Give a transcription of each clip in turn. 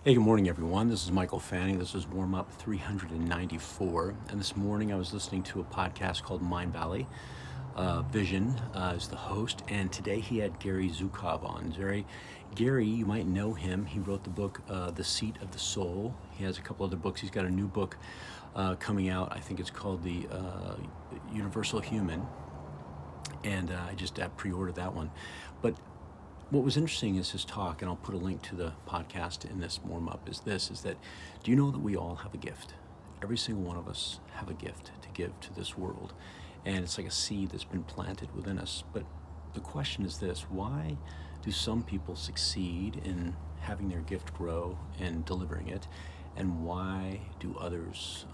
Hey, good morning, everyone. This is Michael Fanning. This is Warm Up 394. And this morning I was listening to a podcast called Mind Valley. Vision is the host. And today he had Gary Zukov on. Gary, you might know him. He wrote the book, The Seat of the Soul. He has a couple other books. He's got a new book coming out. I think it's called The Universal Human. And I just pre-ordered that one. But what was interesting is his talk, and I'll put a link to the podcast in this warm-up, is that do you know that we all have a gift? Every single one of us have a gift to give to this world. And it's like a seed that's been planted within us. But the question is this: why do some people succeed in having their gift grow and delivering it? And why do others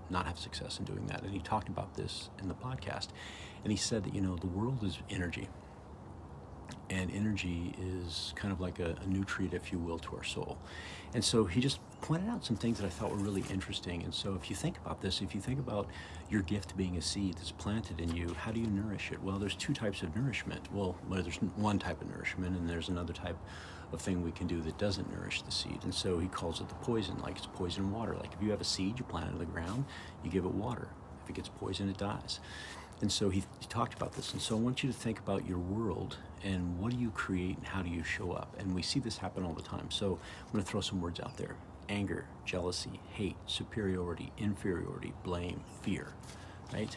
not have success in doing that? And he talked about this in the podcast. And he said that, the world is energy. And energy is kind of like a nutrient, if you will, to our soul. And so he just pointed out some things that I thought were really interesting. And so if you think about this, if you think about your gift being a seed that's planted in you, how do you nourish it? Well, there's two types of nourishment. Well, there's one type of nourishment, and there's another type of thing we can do that doesn't nourish the seed. And so he calls it the poison, like it's poison water. Like if you have a seed, you plant it in the ground, you give it water. If it gets poison, it dies. And so he talked about this. And so I want you to think about your world and what do you create and how do you show up? And we see this happen all the time. So I'm going to throw some words out there: anger, jealousy, hate, superiority, inferiority, blame, fear, right?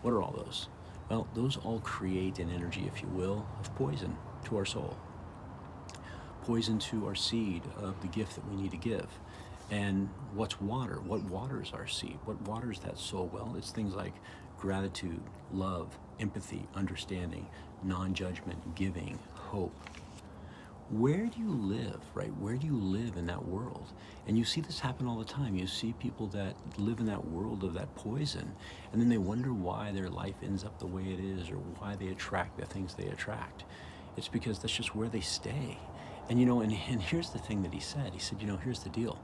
What are all those? Well, those all create an energy, if you will, of poison to our soul, poison to our seed of the gift that we need to give. And what's water? What waters our seed? What waters that soul? Well, it's things like gratitude, love, empathy, understanding, non-judgment, giving, hope. Where do you live, right? Where do you live in that world? And you see this happen all the time. You see people that live in that world of that poison, and then they wonder why their life ends up the way it is or why they attract the things they attract. It's because that's just where they stay. And and here's the thing that he said. He said, here's the deal.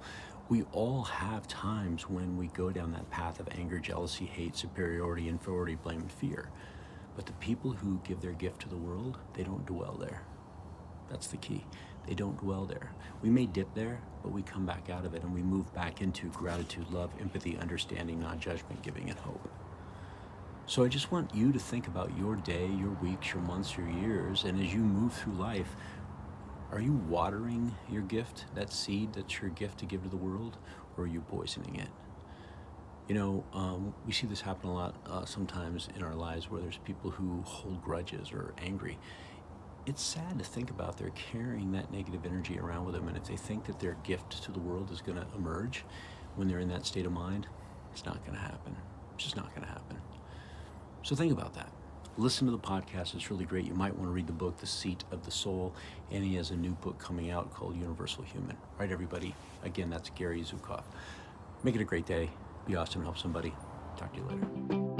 We all have times when we go down that path of anger, jealousy, hate, superiority, inferiority, blame, and fear. But the people who give their gift to the world, they don't dwell there. That's the key. They don't dwell there. We may dip there, but we come back out of it and we move back into gratitude, love, empathy, understanding, non-judgment, giving, and hope. So I just want you to think about your day, your weeks, your months, your years, and as you move through life, are you watering your gift, that seed that's your gift to give to the world, or are you poisoning it? We see this happen a lot sometimes in our lives where there's people who hold grudges or are angry. It's sad to think about they're carrying that negative energy around with them, and if they think that their gift to the world is going to emerge when they're in that state of mind, it's not going to happen. It's just not going to happen. So think about that. Listen to the podcast. It's really great. You might want to read the book, The Seat of the Soul, and he has a new book coming out called Universal Human. All right, everybody? Again, that's Gary Zukov. Make it a great day. Be awesome. Help somebody. Talk to you later.